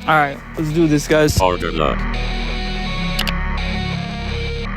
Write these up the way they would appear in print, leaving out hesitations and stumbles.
Alright, let's do this, guys. Order luck.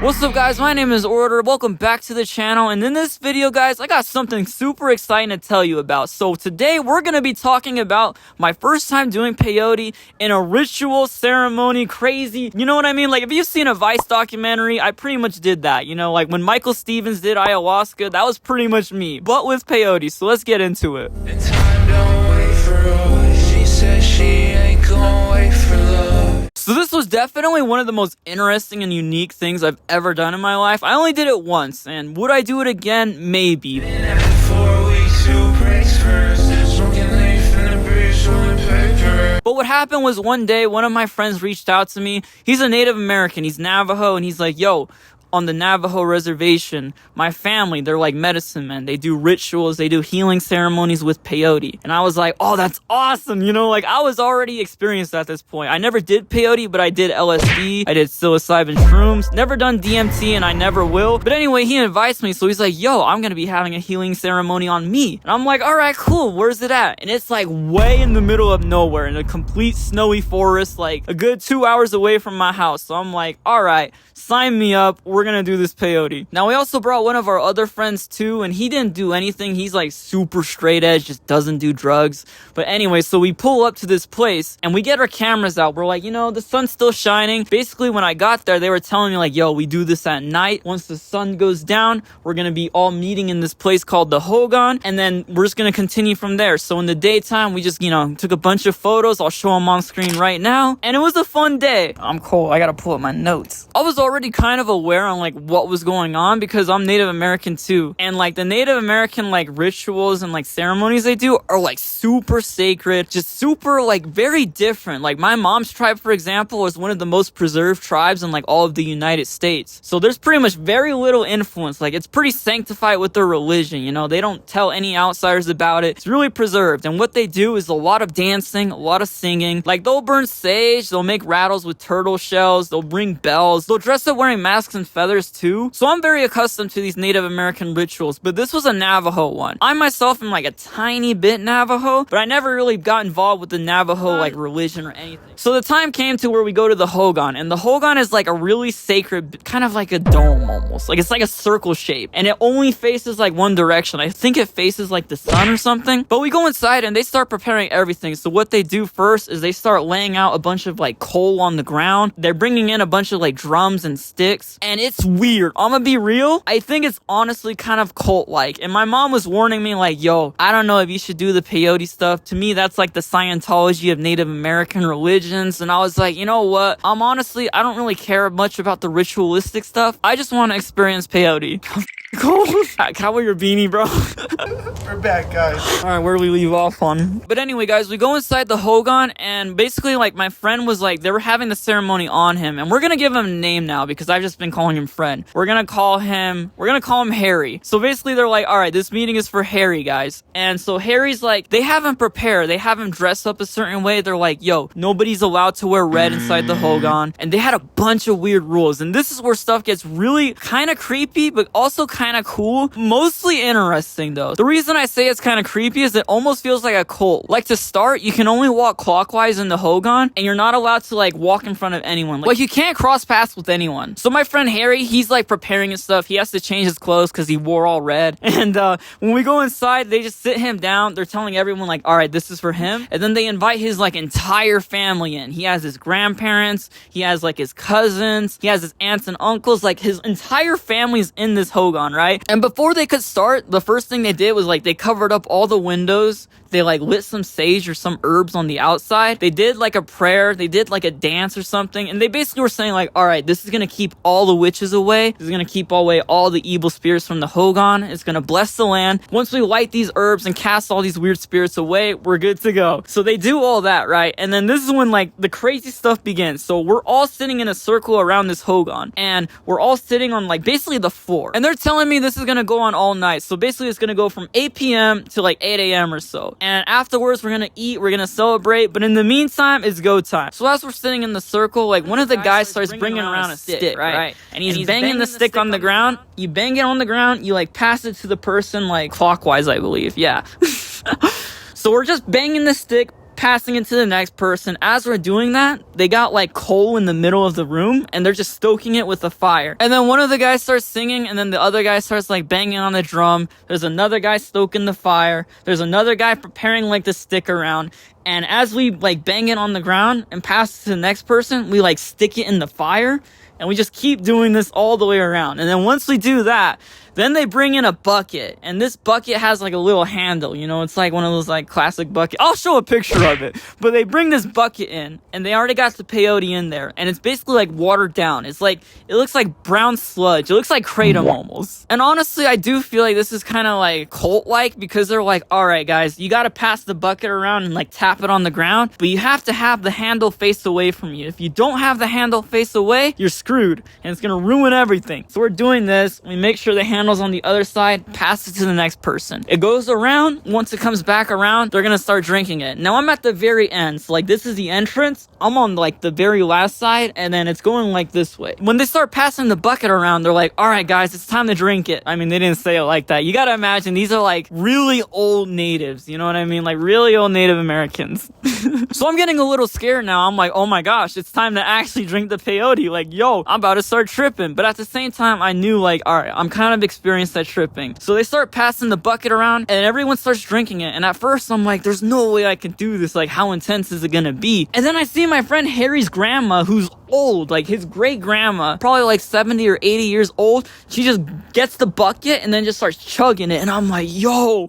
What's up, guys? My name is Order. Welcome back to the channel. And in this video, guys, I got something super exciting to tell you about. So today we're going to be talking about my first time doing peyote in a ritual ceremony. Crazy. You know what I mean? Like, if you've seen a Vice documentary, I pretty much did that. You know, like when Michael Stevens did ayahuasca, that was pretty much me, but with peyote. So let's get into it. And time don't wait for us. She said she ain't gonna wait for love. So this was definitely one of the most interesting and unique things I've ever done in my life. I only did it once, and would I do it again? Maybe. Been at it 4 weeks, 2 breaks first. Smoking leaf in the breeze, rolling paper. But what happened was one day, one of my friends reached out to me. He's a Native American, he's Navajo, and he's like, yo, on the Navajo reservation, my family, they're like medicine men. They do rituals, they do healing ceremonies with peyote. And I was like, oh, that's awesome. You know, like I was already experienced at this point. I never did peyote, but I did LSD. I did psilocybin shrooms. Never done DMT, and I never will. But anyway, he invites me. So he's like, yo, I'm going to be having a healing ceremony on me. And I'm like, all right, cool. Where's it at? And it's like way in the middle of nowhere in a complete snowy forest, like a good 2 hours away from my house. So I'm like, all right, sign me up. We're gonna do this peyote. Now, we also brought one of our other friends too, and he didn't do anything. He's like super straight edge, just doesn't do drugs. But anyway, so we pull up to this place and we get our cameras out. We're like, you know, the sun's still shining. Basically, when I got there, they were telling me like, yo, we do this at night. Once the sun goes down, we're gonna be all meeting in this place called the Hogan, and then we're just gonna continue from there. So in the daytime, we just, you know, took a bunch of photos. I'll show them on screen right now. And it was a fun day. I'm cold. I gotta pull up my notes. I was already kind of aware on like what was going on because I'm Native American too, and like the Native American like rituals and like ceremonies they do are like super sacred, just super like very different. Like my mom's tribe, for example, is one of the most preserved tribes in like all of the United States, so there's pretty much very little influence. Like it's pretty sanctified with their religion, you know, they don't tell any outsiders about it. It's really preserved, and what they do is a lot of dancing, a lot of singing. Like they'll burn sage, they'll make rattles with turtle shells, they'll ring bells, they'll dress up wearing masks and feathers too. So I'm very accustomed to these Native American rituals, but this was a Navajo one. I myself am like a tiny bit Navajo, but I never really got involved with the Navajo like religion or anything. So the time came to where we go to the Hogan, and the Hogan is like a really sacred, kind of like a dome almost. Like it's like a circle shape, and it only faces like one direction. I think it faces like the sun or something. But we go inside and they start preparing everything. So what they do first is they start laying out a bunch of like coal on the ground. They're bringing in a bunch of like drums and sticks, and it's weird. I'm gonna be real, I think it's honestly kind of cult-like. And my mom was warning me like, yo, I don't know if you should do the peyote stuff. To me, that's like the Scientology of Native American religions. And I was like, you know what? I don't really care much about the ritualistic stuff. I just want to experience peyote. Cold. How about your beanie, bro? We're back, guys. Alright, where do we leave off on? But anyway, guys, we go inside the Hogan, and basically, like, my friend was like, they were having the ceremony on him, and we're gonna give him a name now because I've just been calling him friend. We're gonna call him Harry. So basically, they're like, alright, this meeting is for Harry, guys. And so Harry's like, they have him prepare, they have him dress up a certain way. They're like, yo, nobody's allowed to wear red inside the Hogan. And they had a bunch of weird rules, and this is where stuff gets really kind of creepy, but also kind of cool, mostly interesting though. The reason I say it's kind of creepy is it almost feels like a cult. Like to start, you can only walk clockwise in the Hogan, and you're not allowed to like walk in front of anyone. Like you can't cross paths with anyone. So my friend Harry, he's like preparing his stuff. He has to change his clothes because he wore all red. And when we go inside, they just sit him down. They're telling everyone like, all right, this is for him. And then they invite his like entire family in. He has his grandparents, he has like his cousins, he has his aunts and uncles. Like his entire family's in this Hogan, right? And before they could start, the first thing they did was like they covered up all the windows. They like lit some sage or some herbs on the outside. They did like a prayer. They did like a dance or something. And they basically were saying like, all right, this is going to keep all the witches away. This is going to keep away all the evil spirits from the Hogan. It's going to bless the land. Once we light these herbs and cast all these weird spirits away, we're good to go. So they do all that, right? And then this is when like the crazy stuff begins. So we're all sitting in a circle around this Hogan, and we're all sitting on like basically the floor. And they're telling me this is going to go on all night. So basically it's going to go from 8 p.m. to like 8 a.m. or so. And afterwards, we're gonna eat, we're gonna celebrate, but in the meantime, it's go time. So as we're sitting in the circle, like one of the guys starts bringing around a stick, right? And he's banging the stick on the ground. You bang it on the ground, you like pass it to the person like clockwise, I believe. Yeah. So we're just banging the stick, passing it to the next person. As we're doing that, they got like coal in the middle of the room and they're just stoking it with the fire. And then one of the guys starts singing and then the other guy starts like banging on the drum. There's another guy stoking the fire. There's another guy preparing like to stick around. And as we like bang it on the ground and pass it to the next person, we like stick it in the fire. And we just keep doing this all the way around. And then once we do that, then they bring in a bucket. And this bucket has like a little handle, you know, it's like one of those like classic buckets. I'll show a picture of it. But they bring this bucket in and they already got the peyote in there. And it's basically like watered down. It's like, it looks like brown sludge. It looks like kratom almost. And honestly, I do feel like this is kind of like cult-like because they're like, all right, guys, you got to pass the bucket around and like tap it on the ground. But you have to have the handle face away from you. If you don't have the handle face away, you're screwed and it's gonna ruin everything. So we're doing this. We make sure the handle's on the other side, pass it to the next person. It goes around. Once it comes back around, they're gonna start drinking it. Now I'm at the very end. So like this is the entrance. I'm on like the very last side and then it's going like this way. When they start passing the bucket around, they're like, all right, guys, it's time to drink it. I mean, they didn't say it like that. You gotta imagine these are like really old natives. You know what I mean? Like really old Native Americans. So I'm getting a little scared now. I'm like, oh my gosh, it's time to actually drink the peyote. Like, yo, I'm about to start tripping. But at the same time, I knew like, all right, I'm kind of experienced at tripping. So they start passing the bucket around and everyone starts drinking it. And at first I'm like, there's no way I can do this. Like, how intense is it gonna be? And then I see my friend Harry's grandma, who's old, like his great grandma, probably like 70 or 80 years old. She just gets the bucket and then just starts chugging it. And I'm like, yo,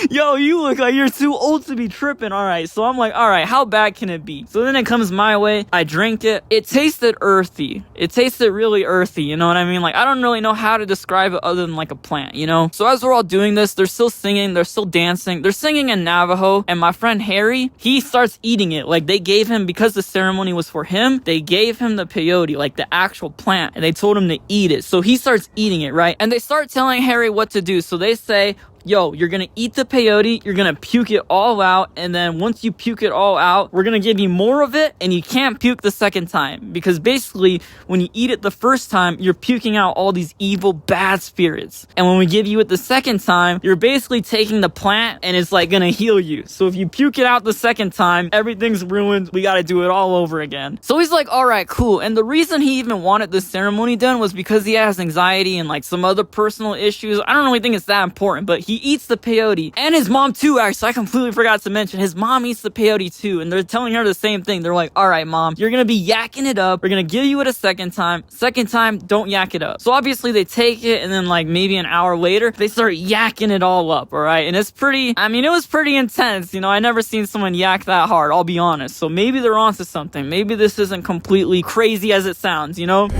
you look like you're too old to be tripping. All right. So I'm like, all right, how bad can it be? So then it comes my way. I drink it. It tasted earthy. It tasted really earthy. You know what I mean? Like, I don't really know how to describe it other than like a plant, you know? So as we're all doing this, they're still singing. They're still dancing. They're singing in Navajo. And my friend Harry, he starts eating it. Like they gave him, because the ceremony was for him, they gave him the peyote, like the actual plant. And they told him to eat it. So he starts eating it, right? And they start telling Harry what to do. So they say, yo, you're gonna eat the peyote, you're gonna puke it all out, and then once you puke it all out, we're gonna give you more of it, and you can't puke the second time. Because basically, when you eat it the first time, you're puking out all these evil, bad spirits. And when we give you it the second time, you're basically taking the plant, and it's like gonna heal you. So if you puke it out the second time, everything's ruined, we gotta do it all over again. So he's like, alright, cool. And the reason he even wanted this ceremony done was because he has anxiety and like some other personal issues. I don't really think it's that important, but he eats the peyote, and his mom too, actually. I completely forgot to mention, his mom eats the peyote too, and they're telling her the same thing. They're like, all right, mom, you're gonna be yakking it up, we're gonna give you it a second time, don't yak it up. So obviously they take it, and then like maybe an hour later, they start yakking it all up, all right? And it's pretty, I mean, it was pretty intense, you know. I never seen someone yak that hard, I'll be honest. So maybe they're onto something. Maybe this isn't completely crazy as it sounds, you know? Call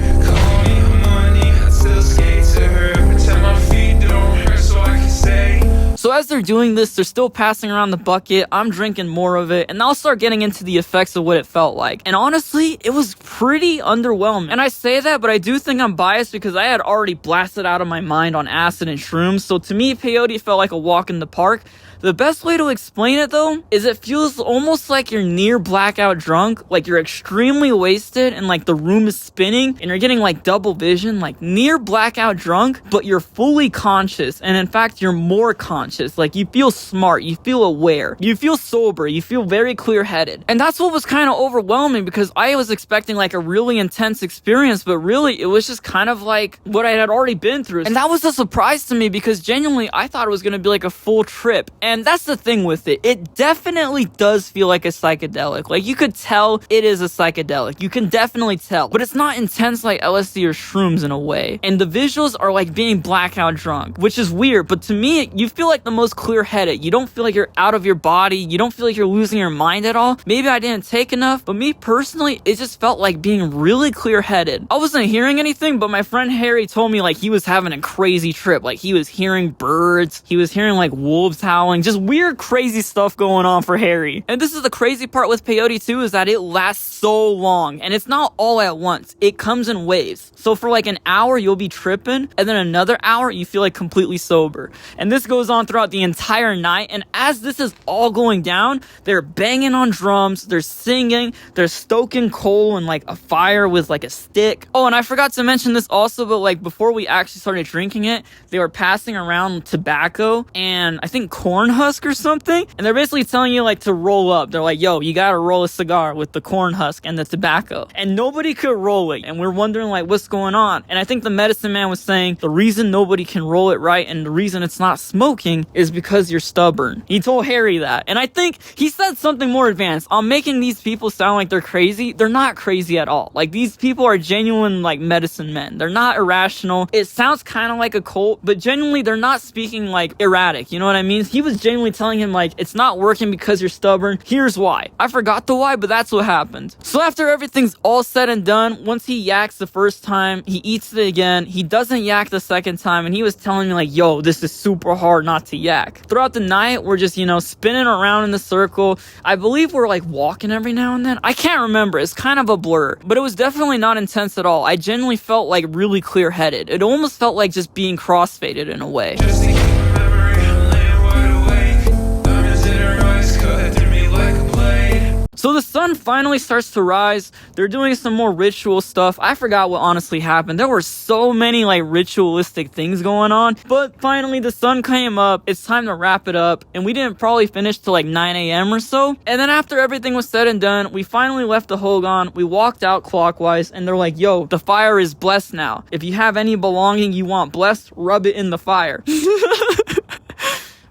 me money, I still skate to her. Pretend my feet don't hurt so I can say. So as they're doing this, they're still passing around the bucket. I'm drinking more of it, and I'll start getting into the effects of what it felt like. And honestly, it was pretty underwhelming. And I say that, but I do think I'm biased because I had already blasted out of my mind on acid and shrooms. So to me, peyote felt like a walk in the park. The best way to explain it though is it feels almost like you're near blackout drunk, like you're extremely wasted and like the room is spinning and you're getting like double vision, like near blackout drunk, but you're fully conscious, and in fact you're more conscious. Like you feel smart, you feel aware, you feel sober, you feel very clear-headed. And that's what was kind of overwhelming, because I was expecting like a really intense experience, but really it was just kind of like what I had already been through. And that was a surprise to me, because genuinely I thought it was going to be like a full trip. And that's the thing with it. It definitely does feel like a psychedelic. Like you could tell it is a psychedelic. You can definitely tell. But it's not intense like LSD or shrooms in a way. And the visuals are like being blackout drunk, which is weird. But to me, you feel like the most clear-headed. You don't feel like you're out of your body. You don't feel like you're losing your mind at all. Maybe I didn't take enough, but me personally, it just felt like being really clear-headed. I wasn't hearing anything, but my friend Harry told me like he was having a crazy trip. Like he was hearing birds. He was hearing like wolves howling. Just weird, crazy stuff going on for Harry. And this is the crazy part with peyote too, is that it lasts so long. And it's not all at once. It comes in waves. So for like an hour, you'll be tripping. And then another hour, you feel like completely sober. And this goes on throughout the entire night. And as this is all going down, they're banging on drums. They're singing. They're stoking coal in like a fire with like a stick. Oh, and I forgot to mention this also, but like before we actually started drinking it, they were passing around tobacco and I think corn corn husk or something, and they're basically telling you like to roll up. They're like, yo, you gotta roll a cigar with the corn husk and the tobacco, and nobody could roll it, and we're wondering like what's going on. And I think the medicine man was saying the reason nobody can roll it right and the reason it's not smoking is because you're stubborn. He told Harry that, and I think he said something more advanced. I'm making these people sound like they're crazy. They're not crazy at all. Like, these people are genuine like medicine men. They're not irrational. It sounds kind of like a cult, but genuinely they're not speaking like erratic, you know what I mean? He was genuinely telling him like, it's not working because you're stubborn. Here's why. I forgot the why, but that's what happened. So after everything's all said and done, once he yaks the first time, he eats it again. He doesn't yak the second time, and he was telling me like, yo, this is super hard not to yak. Throughout the night, we're just, you know, spinning around in the circle. I believe we're like walking every now and then. I can't remember. It's kind of a blur, but it was definitely not intense at all. I genuinely felt like really clear-headed. It almost felt like just being crossfaded in a way. Just to keep my memory, I'm laying wide awake. Diamonds in her eyes, cut through me like a blade. So the sun finally starts to rise. They're doing some more ritual stuff. I forgot what honestly happened. There were so many like ritualistic things going on. But finally the sun came up. It's time to wrap it up. And we didn't probably finish till like 9 a.m. or so. And then after everything was said and done, we finally left the Hogan. We walked out clockwise and they're like, yo, the fire is blessed now. If you have any belonging you want blessed, rub it in the fire.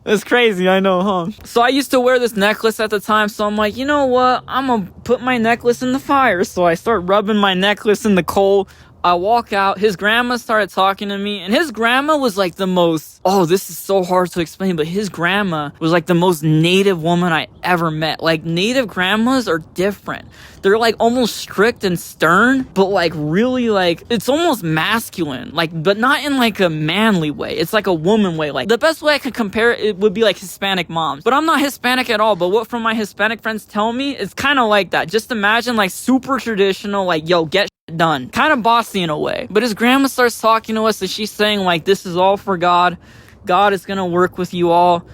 It's crazy, I know, huh? So I used to wear this necklace at the time, so I'm like, you know what? I'm gonna put my necklace in the fire. So I start rubbing my necklace in the coal. I walk out. His grandma started talking to me, and his grandma was like the most, oh, this is so hard to explain, but his grandma was like the most native woman I ever met. Like, native grandmas are different. They're like almost strict and stern, but like really like, it's almost masculine, like, but not in like a manly way. It's like a woman way. Like, the best way I could compare it would be like Hispanic moms, but I'm not Hispanic at all. But what from my Hispanic friends tell me, it's kind of like that. Just imagine like super traditional, like, yo, get done, kind of bossy in a way. But his grandma starts talking to us and she's saying like, this is all for God. God is gonna work with you all.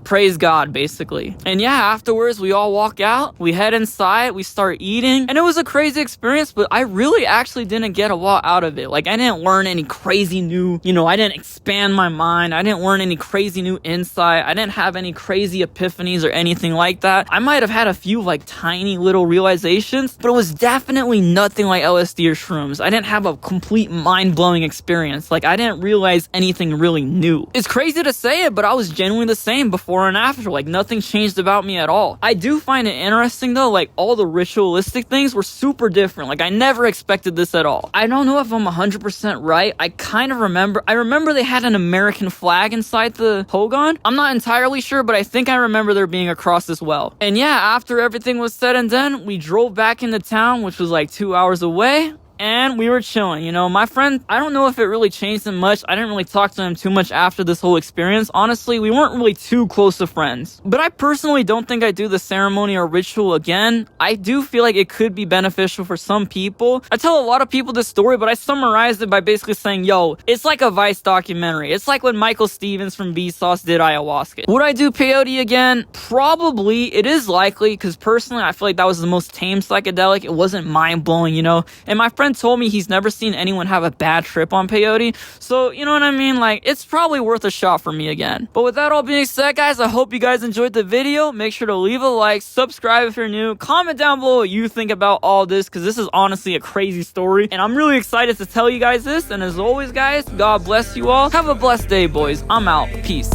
Praise God, basically. And yeah, afterwards we all walk out, we head inside, we start eating, and it was a crazy experience, but I really actually didn't get a lot out of it. Like, I didn't learn any crazy new, you know, I didn't expand my mind, I didn't learn any crazy new insight, I didn't have any crazy epiphanies or anything like that. I might have had a few like tiny little realizations, but it was definitely nothing like LSD or shrooms. I didn't have a complete mind-blowing experience. Like, I didn't realize anything really new. It's crazy to say it, but I was genuinely the same before and after. Like, nothing changed about me at all. I do find it interesting though, like, all the ritualistic things were super different. Like, I never expected this at all. I don't know if I'm 100% right. I kind of remember they had an American flag inside the Hogan. I'm not entirely sure, but I think I remember there being a cross as well. And yeah, after everything was said and done, we drove back into town, which was like 2 hours away. And we were chilling, you know. My friend, I don't know if it really changed him much. I didn't really talk to him too much after this whole experience. Honestly, we weren't really too close of friends. But I personally don't think I'd do the ceremony or ritual again. I do feel like it could be beneficial for some people. I tell a lot of people this story, but I summarized it by basically saying, yo, it's like a Vice documentary. It's like when Michael Stevens from Vsauce did ayahuasca. Would I do peyote again? Probably. It is likely, because personally, I feel like that was the most tame psychedelic. It wasn't mind-blowing, you know. And my friend told me he's never seen anyone have a bad trip on peyote, so you know what I mean, like, it's probably worth a shot for me again. But with that all being said, guys, I hope you guys enjoyed the video. Make sure to leave a like, subscribe if you're new, comment down below what you think about all this, because this is honestly a crazy story and I'm really excited to tell you guys this. And as always, guys, God bless you all. Have a blessed day, boys. I'm out. Peace.